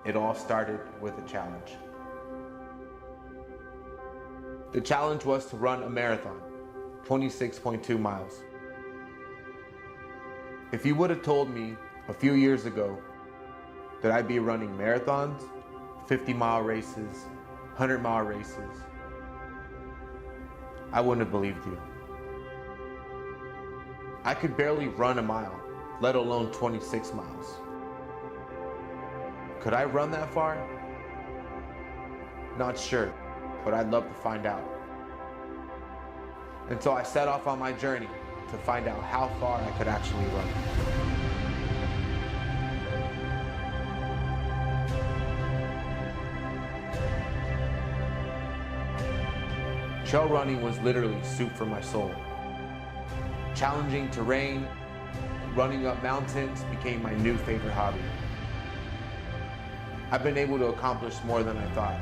It all started with a challenge. The challenge was to run a marathon, 26.2 miles. If you would have told me a few years ago that I'd be running marathons, 50-mile races, 100-mile races, I wouldn't have believed you. I could barely run a mile, let alone 26 miles. Could I run that far? Not sure, but I'd love to find out. And so I set off on my journey to find out how far I could actually run. Trail running was literally soup for my soul. Challenging terrain, running up mountains became my new favorite hobby. I've been able to accomplish more than I thought.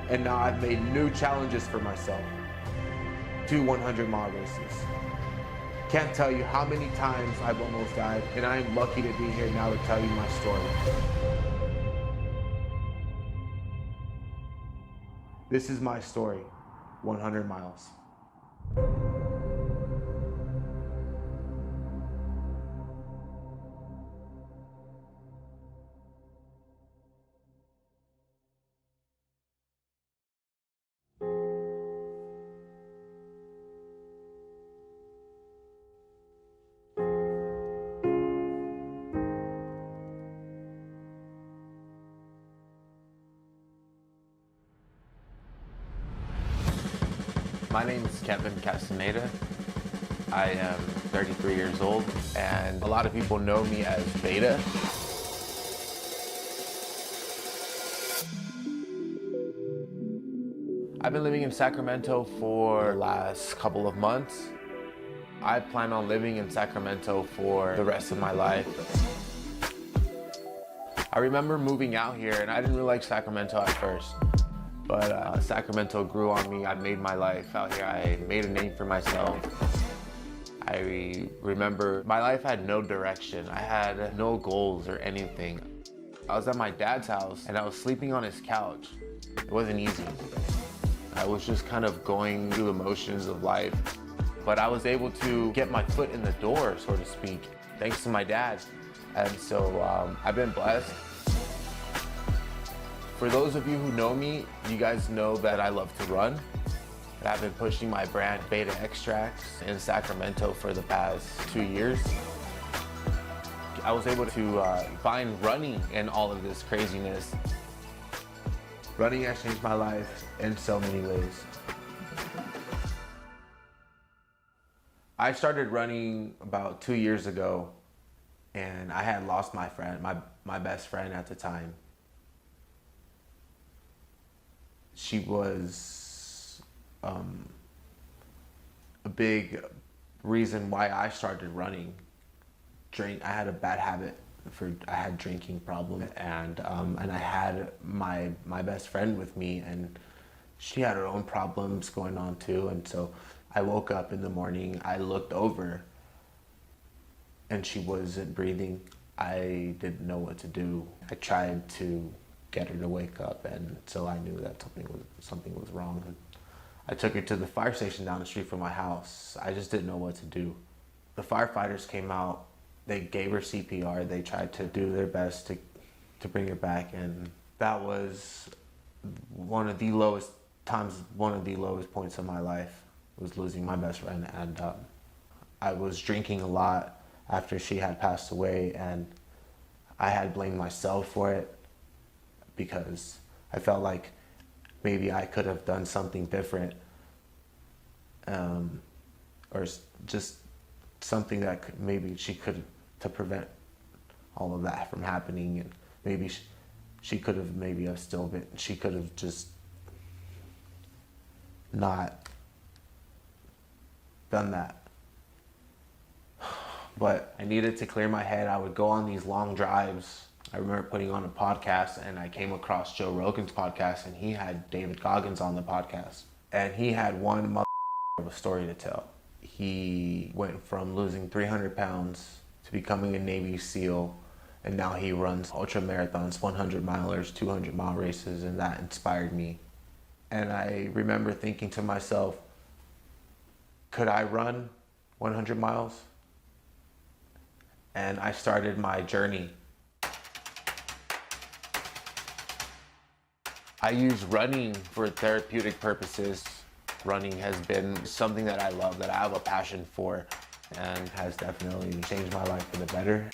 And now I've made new challenges for myself. 2 100-mile races. Can't tell you how many times I've almost died, and I am lucky to be here now to tell you my story. This is my story, 100 miles. My name is Castaneda. I am 33 years old, and a lot of people know me as Beta. I've been living in Sacramento for the last couple of months. I plan on living in Sacramento for the rest of my life. I remember moving out here, and I didn't really like Sacramento at first. But Sacramento grew on me. I made my life out here. I made a name for myself. I remember my life had no direction. I had no goals or anything. I was at my dad's house and I was sleeping on his couch. It wasn't easy. I was just kind of going through the motions of life. But I was able to get my foot in the door, so to speak, thanks to my dad. And so I've been blessed. For those of you who know me, you guys know that I love to run. And I've been pushing my brand Beta Extracts in Sacramento for the past 2 years. I was able to find running in all of this craziness. Running has changed my life in so many ways. I started running about 2 years ago, and I had lost my friend, my best friend at the time. She was a big reason why I started running. I had a bad habit I had drinking problem, and I had my best friend with me, and she had her own problems going on too. And so I woke up in the morning, I looked over, and she wasn't breathing. I didn't know what to do. I tried to get her to wake up, and so I knew that something was wrong. And I took her to the fire station down the street from my house. I just didn't know what to do. The firefighters came out, they gave her CPR, they tried to do their best to bring her back, and that was one of the lowest points of my life, was losing my best friend. And I was drinking a lot after she had passed away, and I had blamed myself for it, because I felt like maybe I could have done something different, or just something that maybe she could, to prevent all of that from happening. And maybe she could have she could have just not done that. But I needed to clear my head. I would go on these long drives. I remember putting on a podcast, and I came across Joe Rogan's podcast, and he had David Goggins on the podcast. And he had one of a story to tell. He went from losing 300 pounds to becoming a Navy SEAL And now he runs ultra marathons, 100 milers, 200-mile races, and that inspired me. And I remember thinking to myself, could I run 100 miles? And I started my journey. I use running for therapeutic purposes. Running has been something that I love, that I have a passion for, and has definitely changed my life for the better.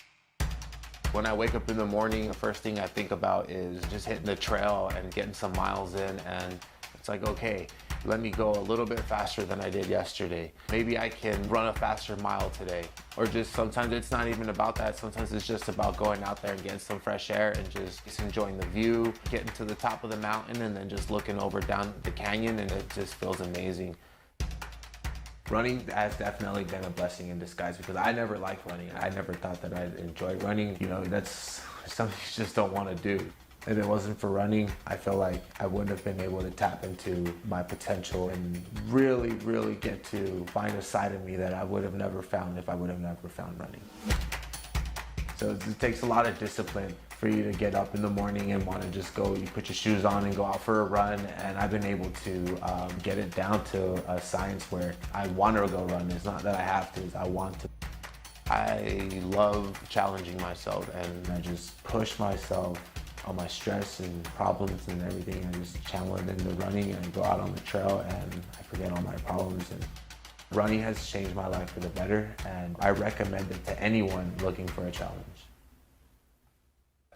When I wake up in the morning, the first thing I think about is just hitting the trail and getting some miles in, and it's like, okay, let me go a little bit faster than I did yesterday. Maybe I can run a faster mile today. Or just sometimes it's not even about that. Sometimes it's just about going out there and getting some fresh air and just enjoying the view, getting to the top of the mountain and then just looking over down the canyon, and it just feels amazing. Running has definitely been a blessing in disguise because I never liked running. I never thought that I'd enjoy running. You know, that's something you just don't want to do. If it wasn't for running, I feel like I wouldn't have been able to tap into my potential and really, really get to find a side of me that I would have never found if I would have never found running. So it takes a lot of discipline for you to get up in the morning and want to just go, you put your shoes on and go out for a run. And I've been able to get it down to a science where I want to go run. It's not that I have to, it's I want to. I love challenging myself, and I just push myself all my stress and problems and everything. I just channel it into running, and I go out on the trail and I forget all my problems. And running has changed my life for the better, and I recommend it to anyone looking for a challenge.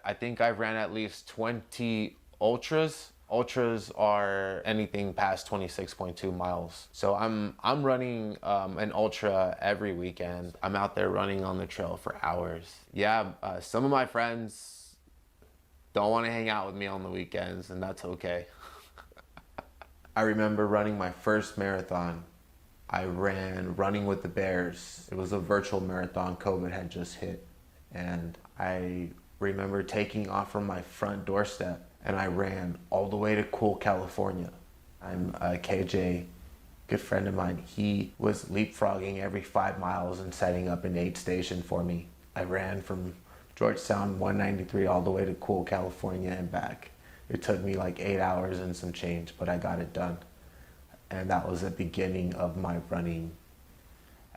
I think I've ran at least 20 ultras. Ultras are anything past 26.2 miles. So I'm running an ultra every weekend. I'm out there running on the trail for hours. Yeah, some of my friends don't want to hang out with me on the weekends, and that's okay. I remember running my first marathon. I ran Running with the Bears. It was a virtual marathon. COVID had just hit. And I remember taking off from my front doorstep, and I ran all the way to Cool, California. I'm KJ, good friend of mine. He was leapfrogging every 5 miles and setting up an aid station for me. I ran from Georgetown 193 all the way to Cool, California and back. It took me like 8 hours and some change, but I got it done. And that was the beginning of my running.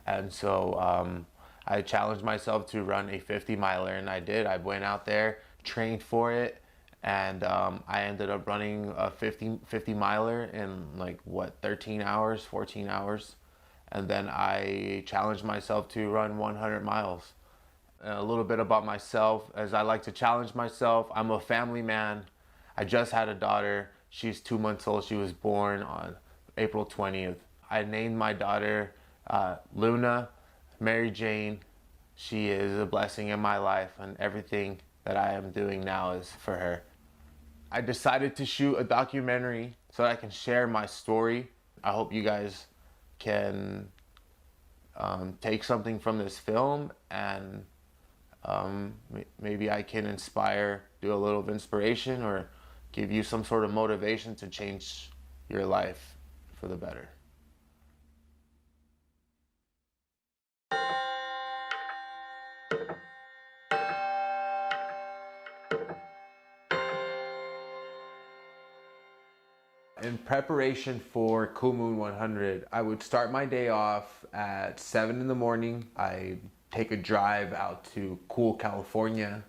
And so I challenged myself to run a 50 miler, and I did. I went out there, trained for it, and I ended up running a 50 miler in like, 13 hours, 14 hours. And then I challenged myself to run 100 miles. A little bit about myself, as I like to challenge myself. I'm a family man. I just had a daughter. She's 2 months old. She was born on April 20th. I named my daughter Luna, Mary Jane. She is a blessing in my life, and everything that I am doing now is for her. I decided to shoot a documentary so that I can share my story. I hope you guys can take something from this film, and maybe I can inspire, do a little of inspiration, or give you some sort of motivation to change your life for the better. In preparation for Cool Moon 100, I would start my day off at 7 in the morning. I take a drive out to Cool, California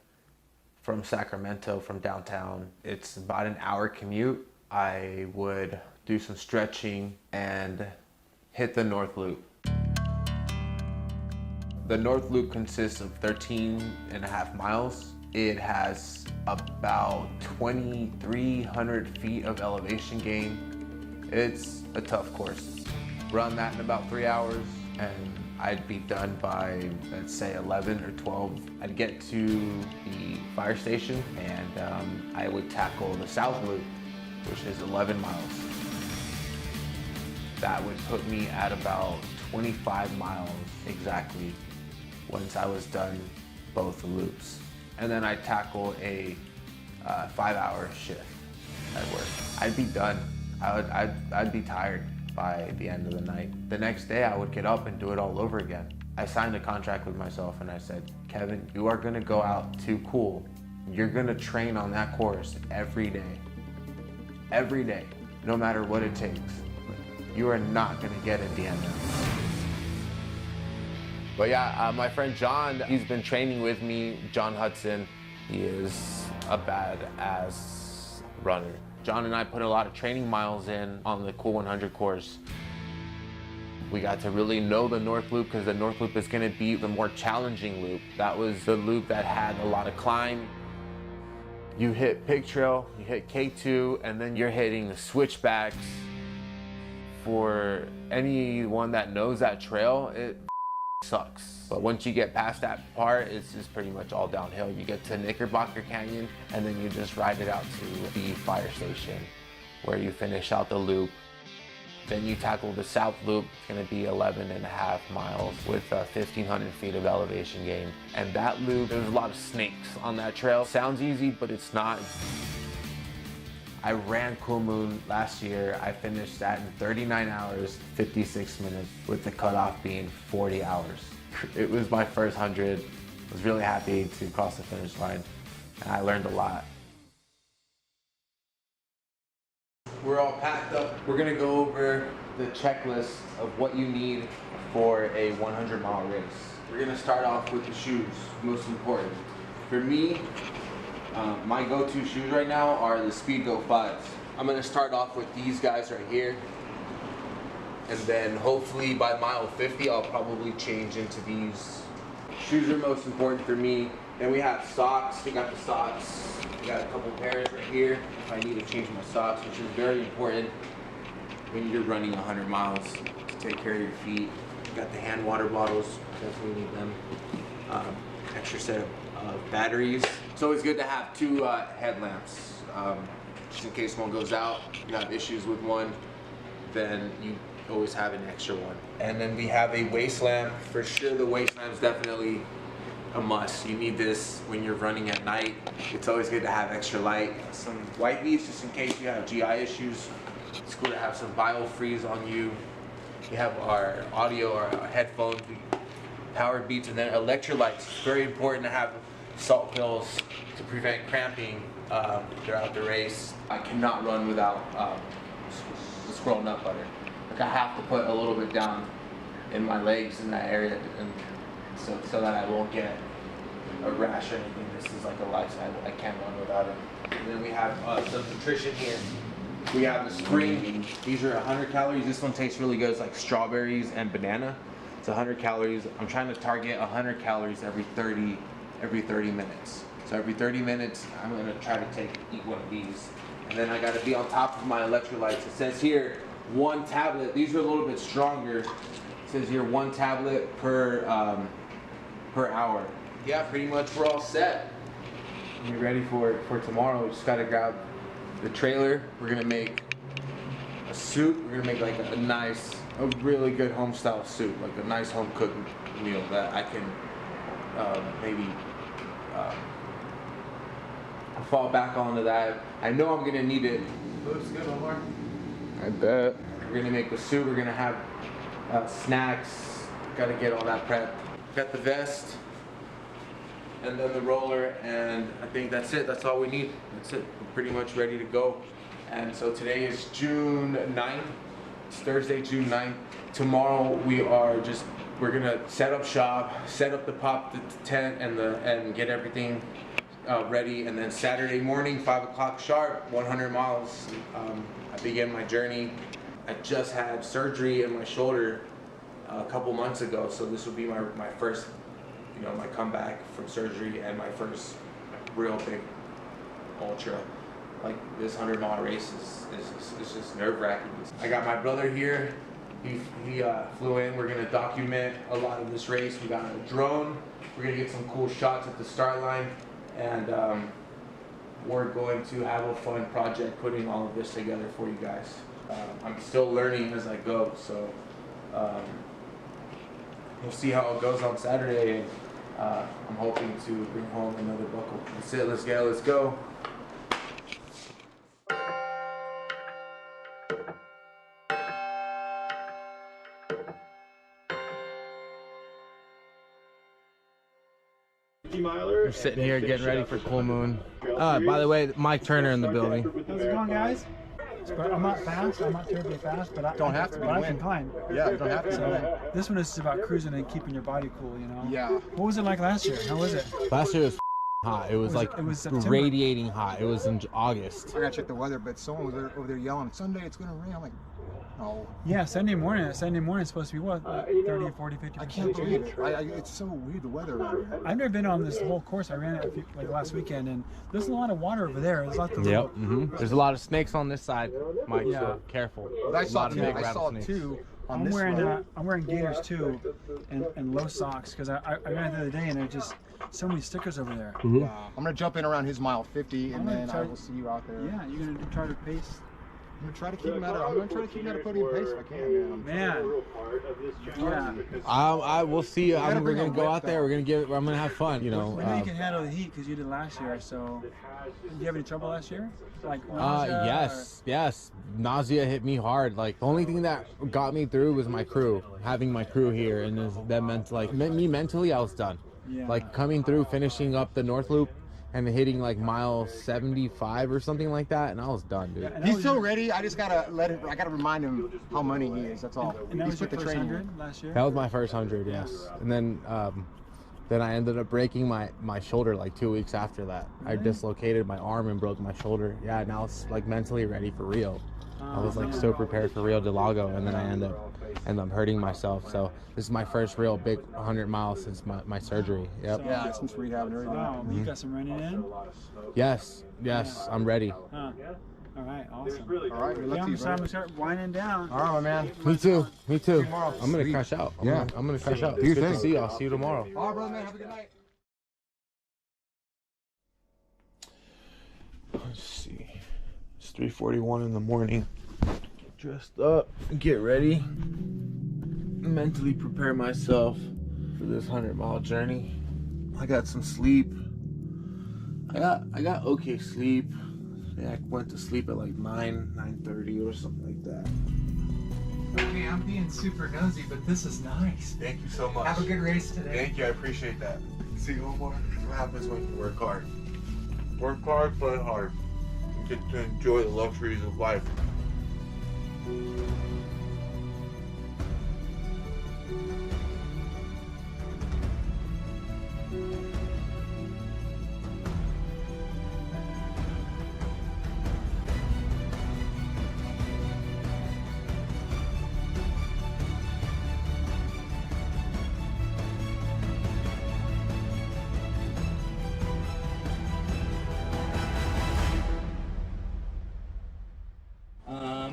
from Sacramento, from downtown. It's about an hour commute. I would do some stretching and hit the North Loop. The North Loop consists of 13.5 miles. It has about 2,300 feet of elevation gain. It's a tough course. Run that in about 3 hours, and I'd be done by, let's say, 11 or 12. I'd get to the fire station, and I would tackle the South Loop, which is 11 miles. That would put me at about 25 miles exactly once I was done both the loops. And then I'd tackle a 5-hour shift at work. I'd be done. I'd be tired by the end of the night. The next day I would get up and do it all over again. I signed a contract with myself and I said, Kevin, you are gonna go out to Cool. You're gonna train on that course every day, no matter what it takes. You are not gonna get at the end. But yeah, my friend John, he's been training with me, John Hudson. He is a badass runner. John and I put a lot of training miles in on the Cool 100 course. We got to really know the North Loop because the North Loop is gonna be the more challenging loop. That was the loop that had a lot of climb. You hit Pig Trail, you hit K2, and then you're hitting the switchbacks. For anyone that knows that trail, it sucks. But once you get past that part, it's just pretty much all downhill. You get to Knickerbocker Canyon, and then you just ride it out to the fire station, where you finish out the loop. Then you tackle the South Loop. It's gonna be 11.5 miles with 1,500 feet of elevation gain. And that loop, there's a lot of snakes on that trail. Sounds easy, but it's not. I ran Cool Moon last year. I finished that in 39 hours, 56 minutes, with the cutoff being 40 hours. It was my first 100. I was really happy to cross the finish line, and I learned a lot. We're all packed up. We're gonna go over the checklist of what you need for a 100-mile race. We're gonna start off with the shoes, most important. For me, my go-to shoes right now are the Speedgo 5s. I'm gonna start off with these guys right here. And then hopefully by mile 50, I'll probably change into these. Shoes are most important for me. Then we have socks. We got the socks. We got a couple pairs right here if I need to change my socks, which is very important when you're running 100 miles to take care of your feet. We got the hand water bottles. Definitely need them. Extra set of batteries. It's always good to have two headlamps, just in case one goes out. You have issues with one, then you always have an extra one. And then we have a waist lamp. For sure, the waist lamp is definitely a must. You need this when you're running at night. It's always good to have extra light. Some wipes just in case you have GI issues. It's cool to have some bio-freeze on you. We have our audio, our headphones, power beats, and then electrolytes. It's very important to have salt pills to prevent cramping throughout the race. I cannot run without the squirrel nut butter. Like I have to put a little bit down in my legs in that area, and so that I won't get a rash or anything. This is like a lifestyle. I can't run without it. And then we have some nutrition here. We have the spring. These are 100 calories. This one tastes really good. It's like strawberries and banana. It's 100 calories. I'm trying to target 100 calories every 30 minutes. So every 30 minutes, I'm gonna try to eat one of these. And then I gotta be on top of my electrolytes. It says here, 1 tablet. These are a little bit stronger. It says here 1 tablet per hour. Yeah, pretty much we're all set. We're ready for tomorrow. We just gotta grab the trailer. We're gonna make a soup. We're gonna make like a really good home style soup, like a nice home cooked meal that I can maybe fall back onto that. I know I'm gonna need it. Looks good, Omar. I bet. We're gonna make the soup. We're gonna have snacks. Gotta get all that prepped. Got the vest, and then the roller, and I think that's it. That's all we need. That's it. We're pretty much ready to go. And so today is June 9th. It's Thursday, June 9th. Tomorrow we're gonna set up shop, set up the tent and get everything ready. And then Saturday morning, 5 o'clock sharp, 100 miles. I begin my journey. I just had surgery in my shoulder a couple months ago, so this will be my first, my comeback from surgery and my first real big ultra. Like this 100-mile race is just nerve-wracking. I got my brother here. He flew in. We're gonna document a lot of this race. We got a drone. We're gonna get some cool shots at the start line, and we're going to have a fun project putting all of this together for you guys. I'm still learning as I go, so we'll see how it goes on Saturday, and I'm hoping to bring home another buckle. That's it. Let's go. We're sitting here getting ready for Cool Moon. By the way, Mike Turner in the building. How's it going, guys? I'm not fast. I'm not terribly fast, but I Don't have to be. I can climb. Yeah, you don't have to. So this one is about cruising and keeping your body cool, you know. Yeah. What was it like last year? How was it? Last year was hot. It was like it was September. radiating hot. It was in August. I gotta check the weather, but someone was over there yelling, Sunday it's gonna rain. I'm like, no. Yeah, Sunday morning. Sunday morning is supposed to be what? 30, 40, 50%. I can't believe it. It's so weird, the weather around here. I've never been on this whole course. I ran it like last weekend, and there's a lot of water over there. There's lots of Yep. There's a lot of snakes on this side, Mike. Yeah. So careful. I saw two. I saw two on I'm this wearing road. I'm wearing gaiters too, and low socks because I ran it the other day, and there's just so many stickers over there. I'm gonna jump in around his mile 50, and I'm gonna then try- I will see you out there. Yeah, you're gonna try to pace. I'm gonna try to keep him at a podium pace if I can, man. Man, yeah. I will see. gotta We're bring gonna a go whip out there. back. I'm gonna have fun. You know. I know you can handle the heat because you did last year. So, did you have any trouble last year? Like nausea, yes. Nausea hit me hard. Like the only thing that got me through was my crew. Having my crew here, and that meant me mentally, I was done. Yeah. Like coming through, finishing up the North Loop, and hitting like mile 75 or something like that, and I was done, dude. And that He's was so your- ready. I just gotta I gotta remind him how money he is. That's all. And that He's was your put the first training 100 in. last year. That was my first 100, yes. And then I ended up breaking my shoulder like 2 weeks after that. I Really? dislocated my arm and broke my shoulder. Yeah, now it's like mentally ready for Rio. I was like man. so prepared for Rio de Lago, and then I end up hurting myself. So this is my first real big 100 miles since my surgery. Yep. Yeah, since rehab and everything. Wow, you got some running in. Yes, I'm ready. Huh. All right, awesome. All right, Yeah, let's I'm see, starting bro. to start winding down. All right, my man. Me too. Tomorrow. I'm gonna Sweet. crash out. Yeah. I'm gonna crash out. Do It's your good to thing. see you. I'll see you tomorrow. All right, brother, man. Have a good night. Let's see. It's 3:41 in the morning. Dressed up, get ready, mentally prepare myself for this 100-mile journey. I got some sleep. I got okay sleep. Yeah, I went to sleep at like 9:30 or something like that. Okay, I'm being super nosy, but this is nice. Thank you so much. Have a good race today. Thank you, I appreciate that. See, Omar, what happens when you work hard? Work hard, play hard. You get to enjoy the luxuries of life.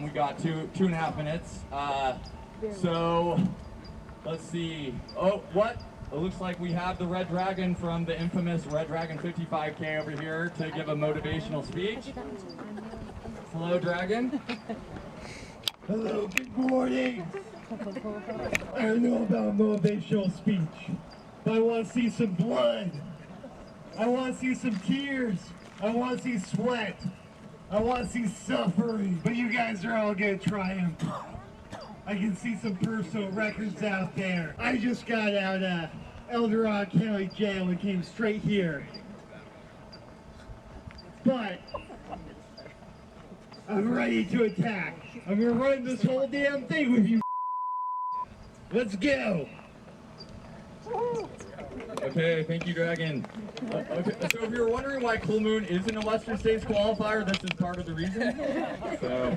We got two and a half minutes. So let's see. Oh, what? It looks like we have the Red Dragon from the infamous Red Dragon 55K over here to give a motivational speech. Hello, Dragon. Hello, good morning. I don't know about motivational speech, but I want to see some blood. I want to see some tears. I want to see sweat. I want to see suffering. But you guys are all going to triumph. I can see some personal records out there. I just got out of El Dorado County Jail and came straight here. But I'm ready to attack. I'm gonna run this whole damn thing with you. Let's go. Okay, thank you, Dragon. Okay, so if you're wondering why Cool Moon isn't a Western States qualifier, this is part of the reason. So,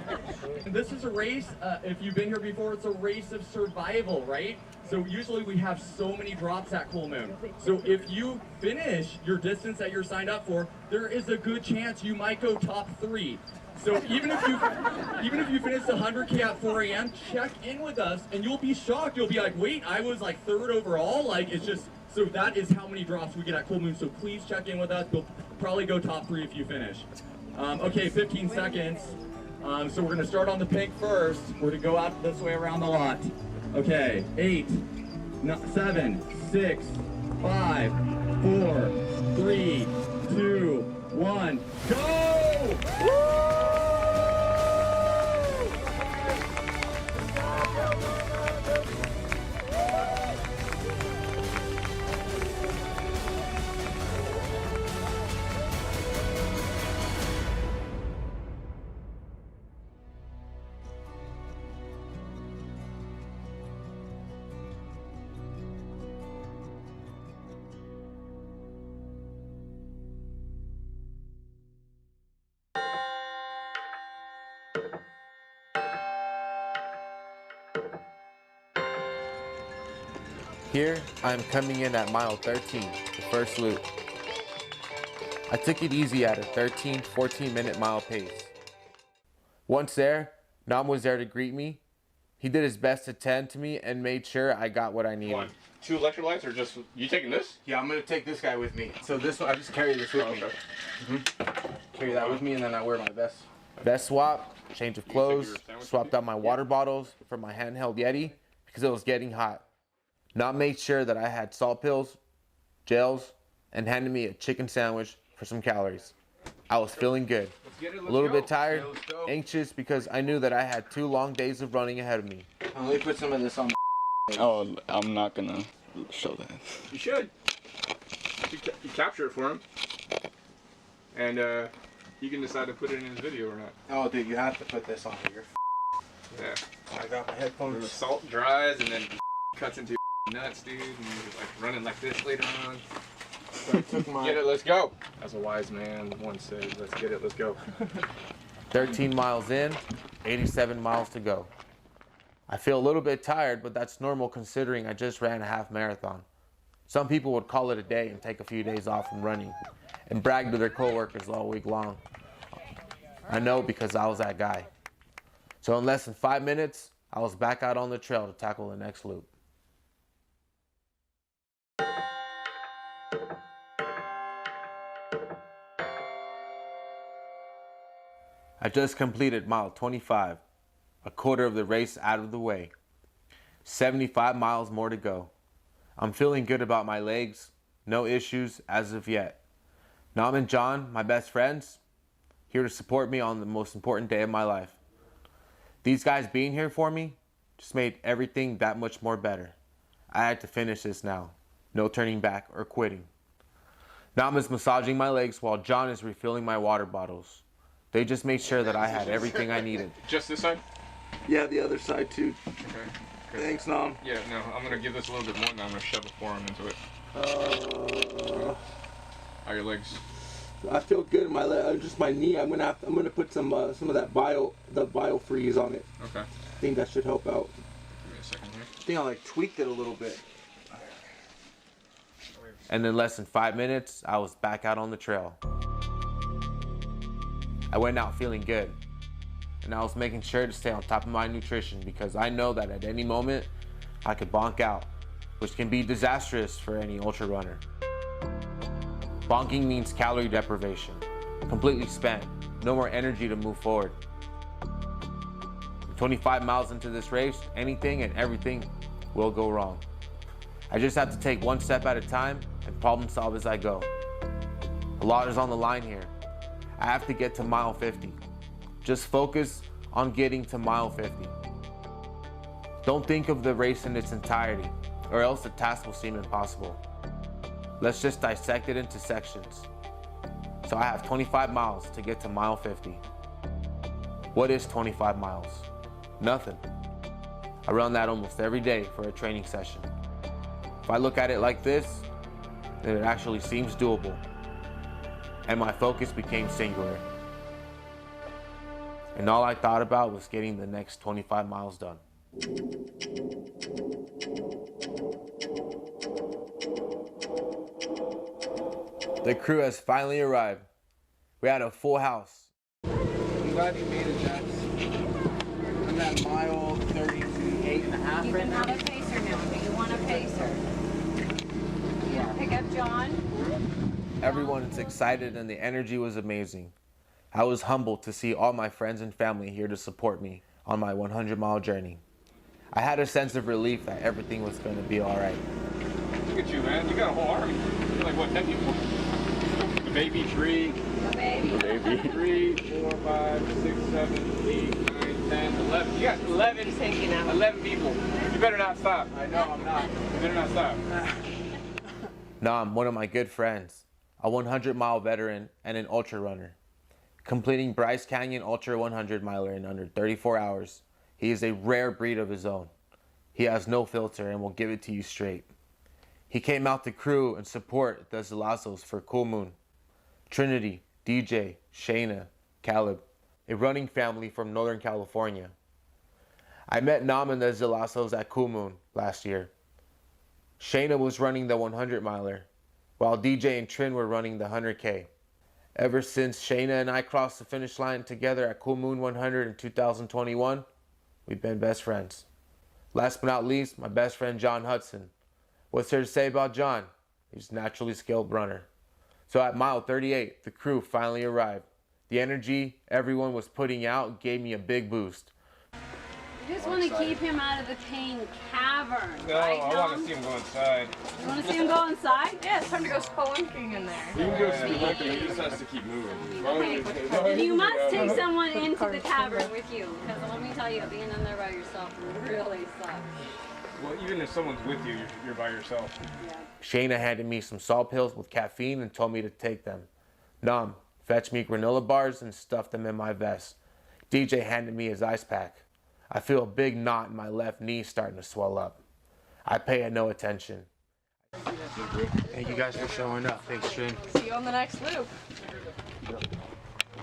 this is a race, if you've been here before, it's a race of survival, right? So usually we have so many drops at Cool Moon. So if you finish your distance that you're signed up for, there is a good chance you might go top 3. So even if you finish the 100K at 4 a.m., check in with us and you'll be shocked. You'll be like, wait, I was like 3rd overall? Like, it's just, so that is how many drops we get at Cool Moon. So please check in with us. You'll probably go top 3 if you finish. Okay, 15 seconds. So we're gonna start on the pink first. We're gonna go out this way around the lot. Okay, 8, 7, 6, 5, 4, 3, 2, 1, go! Woo! Here, I am coming in at mile 13, the first loop. I took it easy at a 14 minute mile pace. Once there, Nam was there to greet me. He did his best to tend to me and made sure I got what I needed. One, 2 electrolytes or just, you taking this? Yeah, I'm gonna take this guy with me. So this one, I just carry this with me. Carry that with me, and then I wear my vest. Vest swap, change of clothes, swapped out my water bottles for my handheld Yeti because it was getting hot. Nam made sure that I had salt pills, gels, and handed me a chicken sandwich for some calories. I was feeling good. A little bit tired, anxious because I knew that I had 2 long days of running ahead of me. Let me put some of this on. Oh, I'm not gonna show that. You should. You capture it for him. And he can decide to put it in his video or not. Oh, dude, you have to put this on here. Yeah. I got my The headphones. salt dries and then cuts into your nuts, dude. And you're like running like this later on. So I took my. Get it, let's go. As a wise man once said, let's get it, let's go. 13 miles in, 87 miles to go. I feel a little bit tired, but that's normal considering I just ran a half marathon. Some people would call it a day and take a few days off from running and brag to their coworkers all week long. I know because I was that guy. So in less than 5 minutes, I was back out on the trail to tackle the next loop. I just completed mile 25, a quarter of the race out of the way. 75 miles more to go. I'm feeling good about my legs, no issues as of yet. Nam and John, my best friends, here to support me on the most important day of my life. These guys being here for me just made everything that much more better. I had to finish this now. No turning back or quitting. Nam is massaging my legs while John is refilling my water bottles. They just made sure that I had everything I needed. Just this side? Yeah, the other side too. Okay. Thanks, Nom. Yeah, no, I'm gonna give this a little bit more and I'm gonna shove a forearm into it. How are your legs? I feel good in my leg. Just my knee. I'm gonna put some of that bio freeze on it. Okay. I think that should help out. Give me a second here. I think I like tweaked it a little bit. And in less than 5 minutes, I was back out on the trail. I went out feeling good, and I was making sure to stay on top of my nutrition because I know that at any moment I could bonk out, which can be disastrous for any ultra runner. Bonking means calorie deprivation, completely spent, no more energy to move forward. 25 miles into this race, anything and everything will go wrong. I just have to take one step at a time and problem solve as I go. A lot is on the line here. I have to get to mile 50. Just focus on getting to mile 50. Don't think of the race in its entirety, or else the task will seem impossible. Let's just dissect it into sections. So I have 25 miles to get to mile 50. What is 25 miles? Nothing. I run that almost every day for a training session. If I look at it like this, then it actually seems doable. And my focus became singular. And all I thought about was getting the next 25 miles done. The crew has finally arrived. We had a full house. I'm glad you made it, Jax. I'm at mile 38 and a half You right can now. have a pacer now. Do you want a pacer? Yeah. Pick up John. Everyone is excited and the energy was amazing. I was humbled to see all my friends and family here to support me on my 100-mile journey. I had a sense of relief that everything was going to be all right. Look at you, man. You got a whole army. You're like, what, 10 people? The baby, 3. The baby. The baby. 3, 4, 5, 6, 7, 8, 9, 10, 11. You got 11. He's hanging out. 11 people. You better not stop. I know, I'm not. You better not stop. Nam, one of my good friends, a 100-mile veteran and an ultra runner. Completing Bryce Canyon Ultra 100 miler in under 34 hours. He is a rare breed of his own. He has no filter and will give it to you straight. He came out to crew and support the Zalazos for Cool Moon. Trinity, DJ, Shayna, Caleb, a running family from Northern California. I met Nam and the Zalazos at Cool Moon last year. Shayna was running the 100 miler, while DJ and Trin were running the 100K. Ever since Shayna and I crossed the finish line together at Cool Moon 100 in 2021, we've been best friends. Last but not least, my best friend John Hudson. What's there to say about John? He's a naturally skilled runner. So at mile 38, the crew finally arrived. The energy everyone was putting out gave me a big boost. You just want to keep him out of the Tane Cavern, No, right, I want to see him go inside. You want to see him go inside? Yeah, it's time to go spelunking in there. He can go spelunking, he just has to keep moving. You must take someone into the cavern with you, because let me tell you, being in there by yourself really sucks. Well, even if someone's with you, you're by yourself. Yeah. Shayna handed me some salt pills with caffeine and told me to take them. Nam fetched me granola bars and stuffed them in my vest. DJ handed me his ice pack. I feel a big knot in my left knee starting to swell up. I pay no attention. Thank you guys for showing up. Thanks, Trin. See you on the next loop.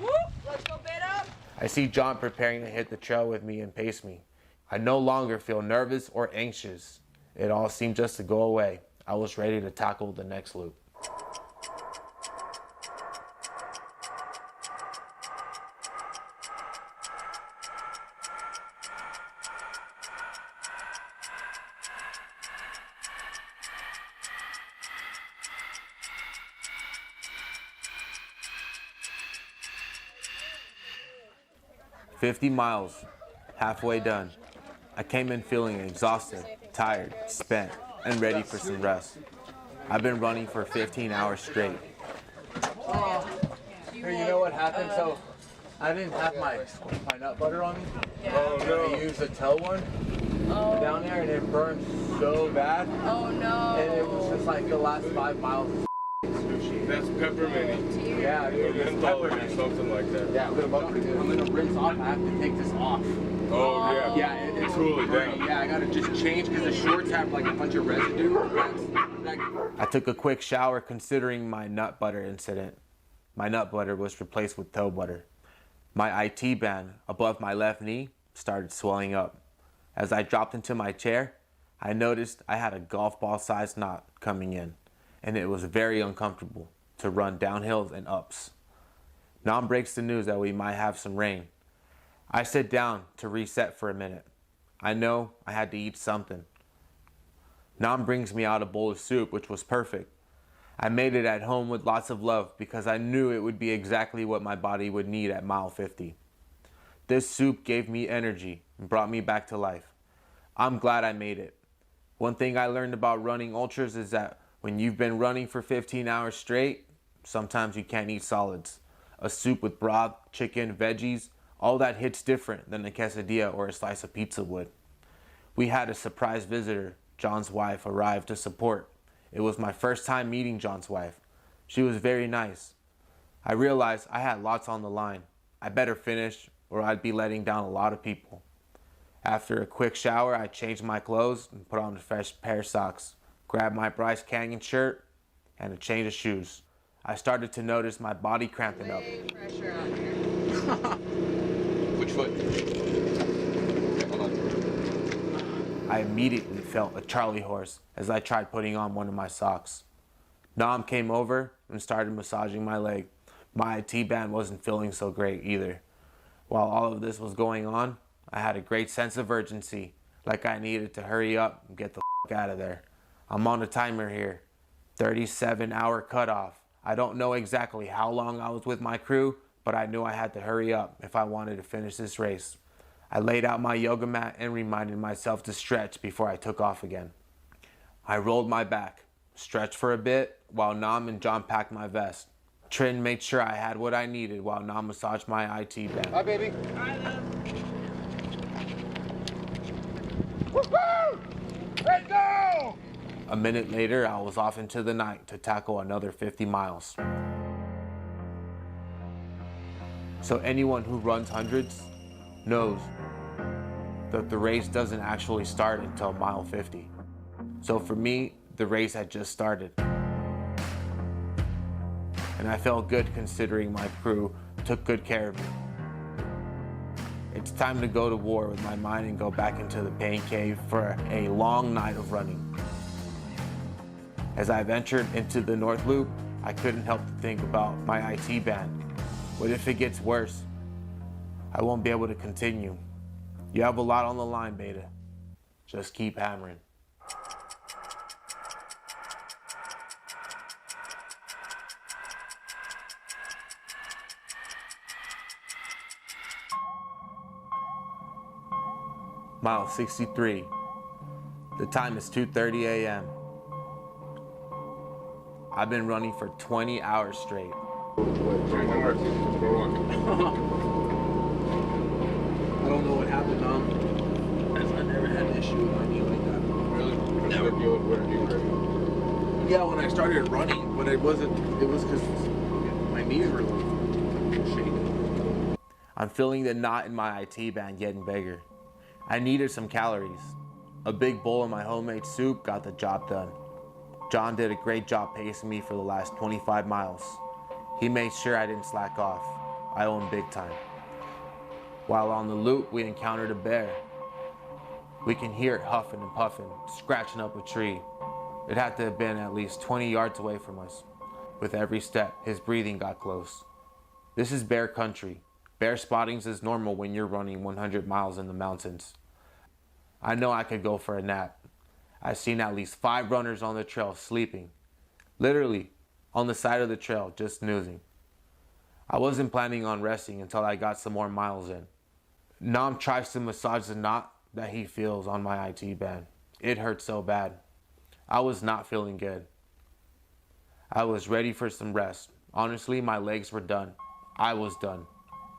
Whoop! Let's go bit up. I see John preparing to hit the trail with me and pace me. I no longer feel nervous or anxious. It all seemed just to go away. I was ready to tackle the next loop. "50 miles, halfway done. I came in feeling exhausted, tired, spent, and ready for some rest. I've been running for 15 hours straight." Hey, you know what happened? So I didn't have my nut butter on me. Oh no! I used a toe one down there, and it burned so bad. Oh no! And it was just like the last 5 miles of sushi. That's peppermint. Yeah, dude, it's peppermint. Something like that. Yeah, I'm gonna rinse off. I have to take this off. Oh yeah. Yeah, it's cool it down. Yeah, I gotta just change because the shorts have like a bunch of residue. I took a quick shower considering my nut butter incident. My nut butter was replaced with toe butter. My IT band above my left knee started swelling up. As I dropped into my chair, I noticed I had a golf ball sized knot coming in, and it was very uncomfortable to run downhills and ups. Nam breaks the news that we might have some rain. I sit down to reset for a minute. I know I had to eat something. Nam brings me out a bowl of soup, which was perfect. I made it at home with lots of love because I knew it would be exactly what my body would need at mile 50. This soup gave me energy and brought me back to life. I'm glad I made it. One thing I learned about running ultras is that when you've been running for 15 hours straight, sometimes you can't eat solids. A soup with broth, chicken, veggies, all that hits different than a quesadilla or a slice of pizza would. We had a surprise visitor. John's wife arrived to support. It was my first time meeting John's wife. She was very nice. I realized I had lots on the line. I better finish or I'd be letting down a lot of people. After a quick shower, I changed my clothes and put on a fresh pair of socks, grabbed my Bryce Canyon shirt and a change of shoes. I started to notice my body cramping up. Pressure out here. Which foot? Hold on. I immediately felt a Charlie horse as I tried putting on one of my socks. Nam came over and started massaging my leg. My IT band wasn't feeling so great either. While all of this was going on, I had a great sense of urgency, like I needed to hurry up and get the out of there. I'm on a timer here, 37-hour cutoff. I don't know exactly how long I was with my crew, but I knew I had to hurry up if I wanted to finish this race. I laid out my yoga mat and reminded myself to stretch before I took off again. I rolled my back, stretched for a bit while Nam and John packed my vest. Trin made sure I had what I needed while Nam massaged my IT band. Bye, baby. Woohoo! Let's go! A minute later, I was off into the night to tackle another 50 miles. So anyone who runs hundreds knows that the race doesn't actually start until mile 50. So for me, the race had just started. And I felt good considering my crew took good care of me. It's time to go to war with my mind and go back into the pain cave for a long night of running. As I ventured into the North Loop, I couldn't help to think about my IT band. What if it gets worse? I won't be able to continue. You have a lot on the line, Beta. Just keep hammering. Mile 63. The time is 2:30 a.m. I've been running for 20 hours straight. I don't know what happened, I never had an issue with my knee like that. Really? Never. Yeah, when I started running, but it was because my knees were shaking. I'm feeling the knot in my IT band getting bigger. I needed some calories. A big bowl of my homemade soup got the job done. John did a great job pacing me for the last 25 miles. He made sure I didn't slack off. I owe him big time. While on the loop, we encountered a bear. We can hear it huffing and puffing, scratching up a tree. It had to have been at least 20 yards away from us. With every step, his breathing got close. This is bear country. Bear spottings is normal when you're running 100 miles in the mountains. I know I could go for a nap. I've seen at least 5 runners on the trail sleeping. Literally, on the side of the trail, just snoozing. I wasn't planning on resting until I got some more miles in. Nam tries to massage the knot that he feels on my IT band. It hurt so bad. I was not feeling good. I was ready for some rest. Honestly, my legs were done. I was done.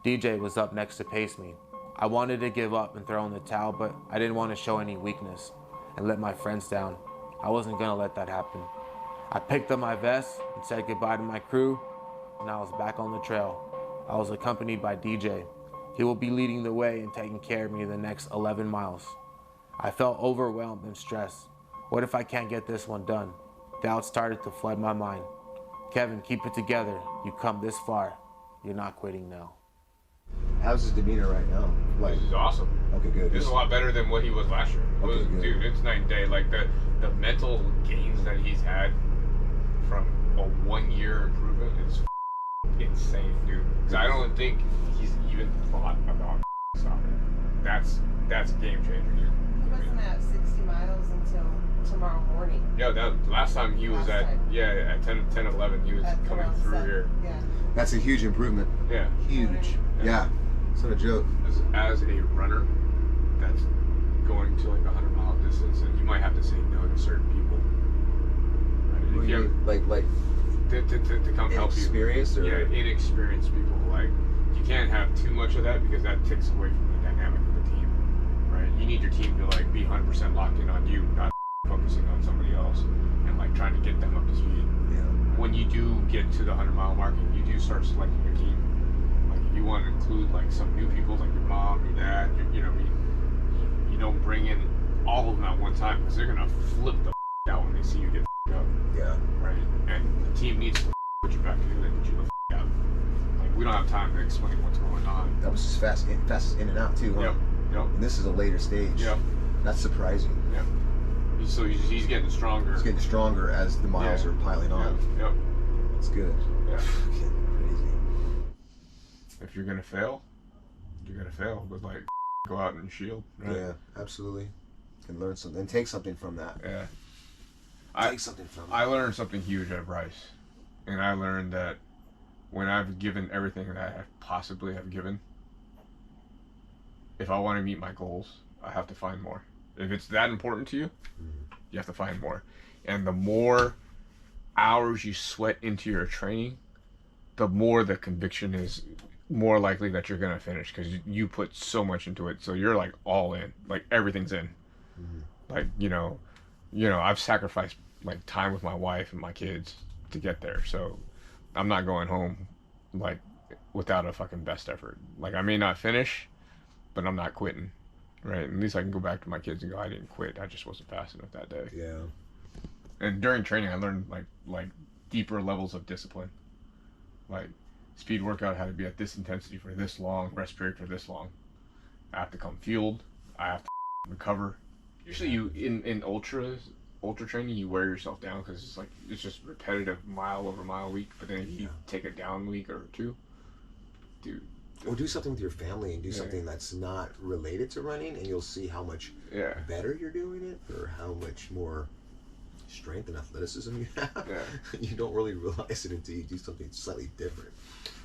DJ was up next to pace me. I wanted to give up and throw in the towel, but I didn't want to show any weakness and let my friends down. I wasn't gonna let that happen. I picked up my vest and said goodbye to my crew, and I was back on the trail. I was accompanied by DJ. He will be leading the way and taking care of me the next 11 miles. I felt overwhelmed and stressed. What if I can't get this one done? Doubt started to flood my mind. Kevin, keep it together. You come this far. You're not quitting now. How's his demeanor right now? Like, This is awesome. okay, good. This is a lot better than what he was last year. Okay, good. Dude, it's night and day. Like the mental gains that he's had from a 1-year improvement is insane, dude. 'Cause I don't think he's even thought about stopping. That's a game changer, dude. He wasn't at 60 miles until tomorrow morning. Yeah, that last time he was Last at time. at 10, 11, he was At coming around through 7. here. Yeah. That's a huge improvement. Yeah. Huge. Yeah. It's not a joke. As a runner that's going to like a 100-mile distance, and you might have to say no to certain people. Right? If you have, Like to come help you. inexperienced, or Yeah, inexperienced people. Like, you can't have too much of that because that takes away from the dynamic of the team. Right? You need your team to like be 100% locked in on you, not focusing on somebody else and like trying to get them up to speed. Yeah. When you do get to the 100-mile mark and you do start selecting your team, like you want to include like some new people, like your mom, your dad, you don't bring in all of them at one time because they're gonna flip the out when they see you get up. Yeah. Right? And the team needs to put you back together and get you the out. Like, we don't have time to explain what's going on. That was just fast in and out too, huh? Yep. And this is a later stage. Yep. That's surprising. Yeah. He's getting stronger. It's getting stronger as the miles are piling on. Yep. That's good. Yeah. Crazy. If you're gonna fail, you're gonna fail. But like, go out and shield. Right? Yeah, absolutely. And learn something and take something from that. Yeah. Take something from I it. learned something huge at Bryce, and I learned that when I've given everything that I possibly have given, if I want to meet my goals, I have to find more. If it's that important to you, you have to find more. And the more hours you sweat into your training, the more the conviction is more likely that you're gonna finish because you put so much into it. So you're like all in, like everything's in. Like I've sacrificed like time with my wife and my kids to get there. So I'm not going home like without a fucking best effort. Like, I may not finish, but I'm not quitting. Right? At least I can go back to my kids and go, I didn't quit. I just wasn't fast enough that day. Yeah. And during training, I learned like deeper levels of discipline. Like, speed workout had to be at this intensity for this long, rest period for this long. I have to come fueled. I have to recover. Usually, you in ultras ultra training, you wear yourself down because it's just repetitive mile over mile week. But then if you take a down week or two, dude. Or do something with your family and do something that's not related to running, and you'll see how much better you're doing it, or how much more strength and athleticism you have. You don't really realize it until you do something slightly different,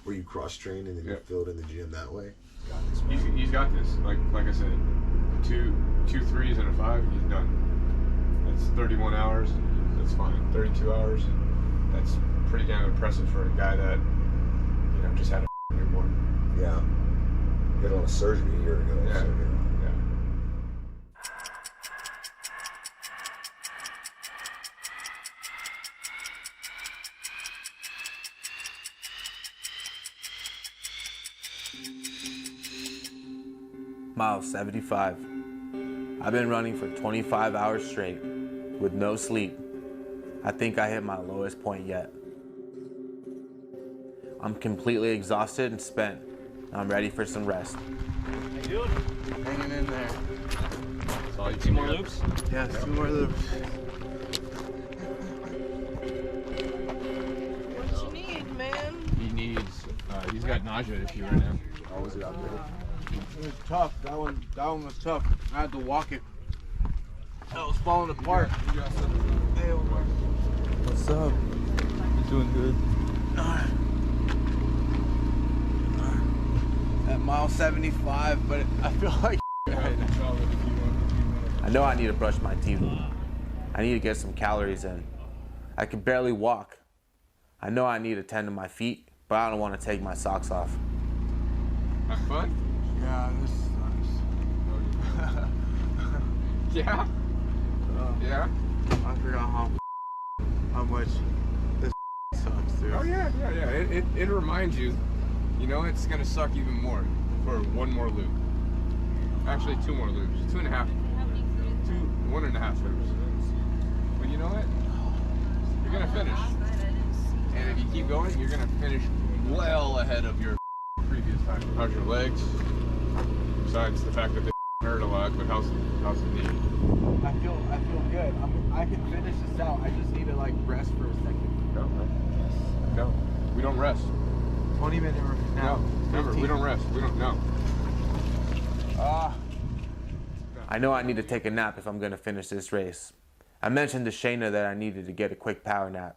where you cross train and then you fill it in the gym that way. Got this, he's got this. Like I said, two 3s and a 5, and he's done. That's 31 hours. That's fine. 32 hours. That's pretty damn impressive for a guy that just had a newborn. Yeah. You had on a surgery a year ago. Yeah. So, Mile 75. I've been running for 25 hours straight with no sleep. I think I hit my lowest point yet. I'm completely exhausted and spent. I'm ready for some rest. How you doing? Hanging in there. So all you 2 more loops? Yes, 2 more loops. What you need, man? He needs. He's got nausea issue right now. How was it out there? It was tough. That one was tough. I had to walk it. I was falling apart. Hey, Omar. What's up? You doing good? At mile 75, but I feel like right now. I know I need to brush my teeth. I need to get some calories in. I can barely walk. I know I need to tend to my feet, but I don't want to take my socks off. Have fun? Yeah, this sucks. Yeah? Yeah? I forgot how much this sucks, dude. Oh yeah. It reminds you, it's gonna suck even more for one more loop. Actually, 2 more loops. 2.5. 1.5 loops. But you know what? You're gonna finish. And if you keep going, you're gonna finish well ahead of your previous time. How's your legs? Besides the fact that they hurt a lot, but how's the knee? I feel good. I can finish this out. I just need to rest for a second. No. We don't rest. 20-minute now. No. Remember, we don't rest. We don't know. I know I need to take a nap if I'm going to finish this race. I mentioned to Shayna that I needed to get a quick power nap.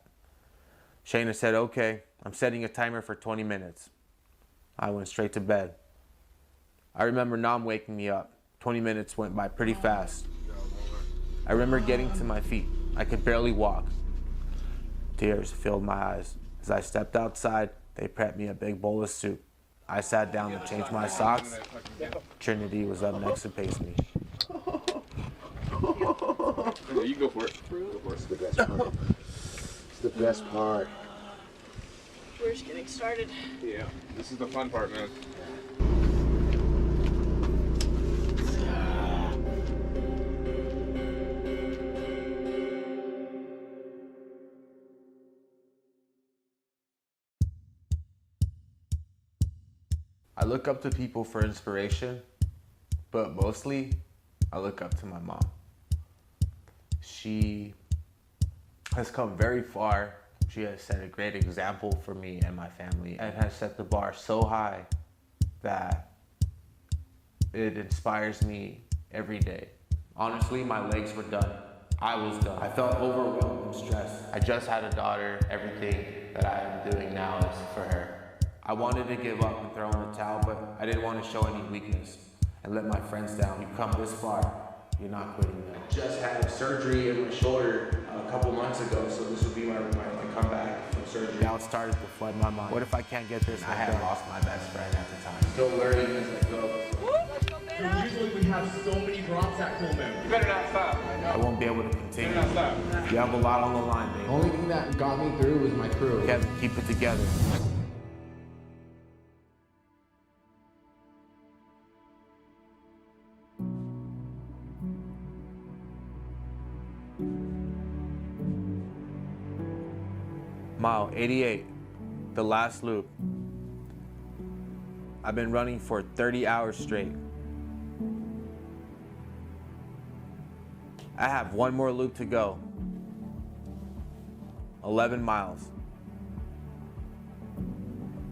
Shayna said, okay, I'm setting a timer for 20 minutes. I went straight to bed. I remember Nam waking me up. 20 minutes went by pretty fast. I remember getting to my feet. I could barely walk. Tears filled my eyes. As I stepped outside, they prepped me a big bowl of soup. I sat down to change my socks. Trinity was up next to pace me. You go for it. It's the best part. It's the best part. We're just getting started. Yeah. This is the fun part, man. I look up to people for inspiration, but mostly I look up to my mom. She has come very far. She has set a great example for me and my family and has set the bar so high that it inspires me every day. Honestly, my legs were done. I was done. I felt overwhelmed and stressed. I just had a daughter. Everything that I am doing now is for her. I wanted to give up and throw in the towel, but I didn't want to show any weakness and let my friends down. You've come this far, you're not quitting now. I just had a surgery in my shoulder a couple months ago, so this would be my comeback from surgery. Now it started to flood my mind. What if I can't get this? I had lost my best friend at the time. Still learning as I go. So usually we have so many drops at Cool Moon. You better not stop. I won't be able to continue. You better not stop. You have a lot on the line, babe. The only thing that got me through was my crew. Kevin, keep it together. Mile 88, the last loop. I've been running for 30 hours straight. I have one more loop to go. 11 miles.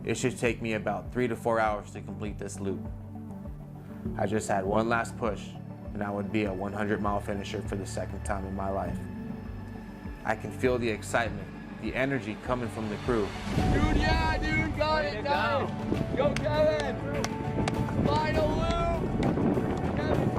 It should take me about 3 to 4 hours to complete this loop. I just had one last push, and I would be a 100-mile finisher for the second time in my life. I can feel the excitement, the energy coming from the crew. Dude, yeah, dude, got it, guys. Go, Kevin. Final loop. Kevin.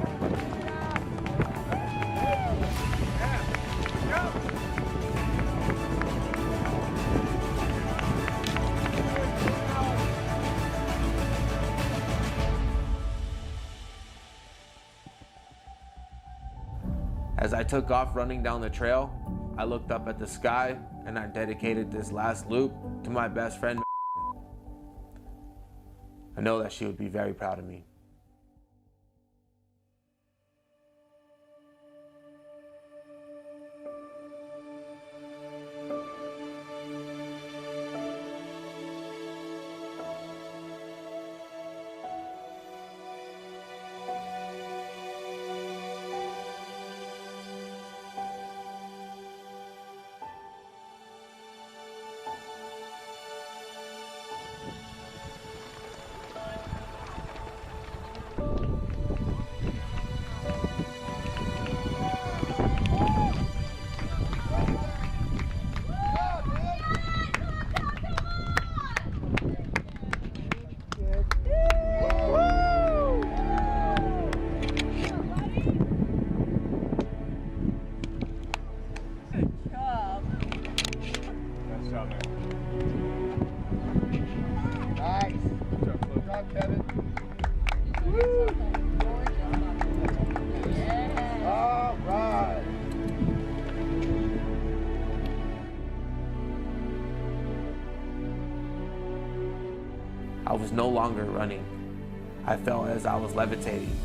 As I took off running down the trail, I looked up at the sky and I dedicated this last loop to my best friend. I know that she would be very proud of me. I was no longer running. I felt as I was levitating.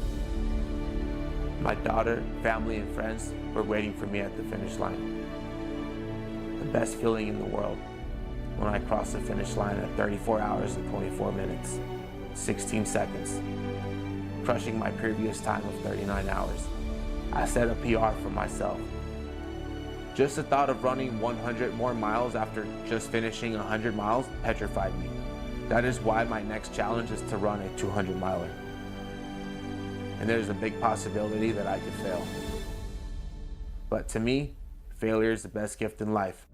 My daughter, family, and friends were waiting for me at the finish line. The best feeling in the world when I crossed the finish line at 34 hours and 24 minutes, 16 seconds, crushing my previous time of 39 hours. I set a PR for myself. Just the thought of running 100 more miles after just finishing 100 miles petrified me. That is why my next challenge is to run a 200-miler. And there's a big possibility that I could fail. But to me, failure is the best gift in life.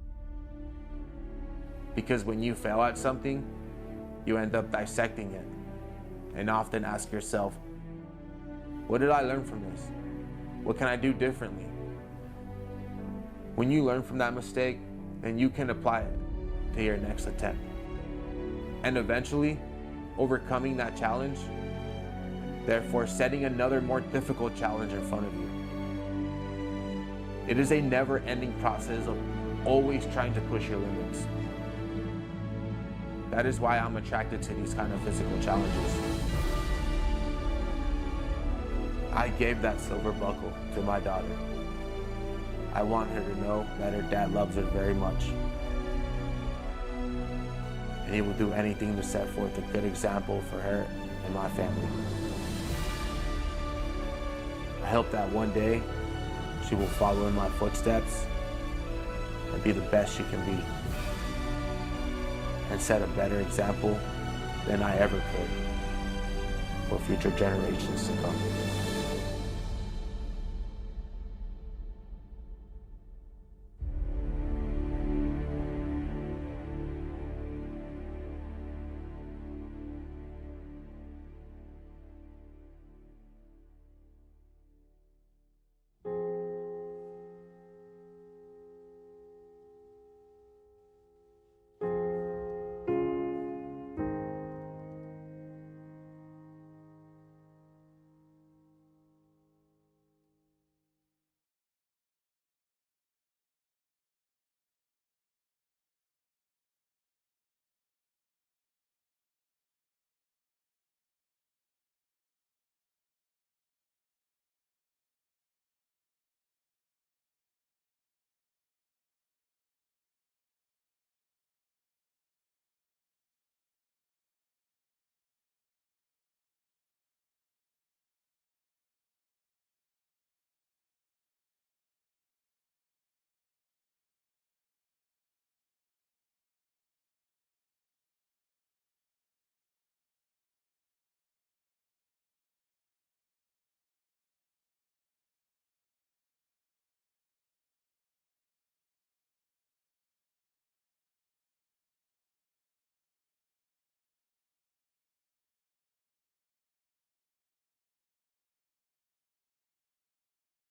Because when you fail at something, you end up dissecting it and often ask yourself, what did I learn from this? What can I do differently? When you learn from that mistake, then you can apply it to your next attempt. And eventually, overcoming that challenge, therefore setting another more difficult challenge in front of you. It is a never-ending process of always trying to push your limits. That is why I'm attracted to these kind of physical challenges. I gave that silver buckle to my daughter. I want her to know that her dad loves her very much. And he will do anything to set forth a good example for her and my family. I hope that one day she will follow in my footsteps and be the best she can be and set a better example than I ever could for future generations to come.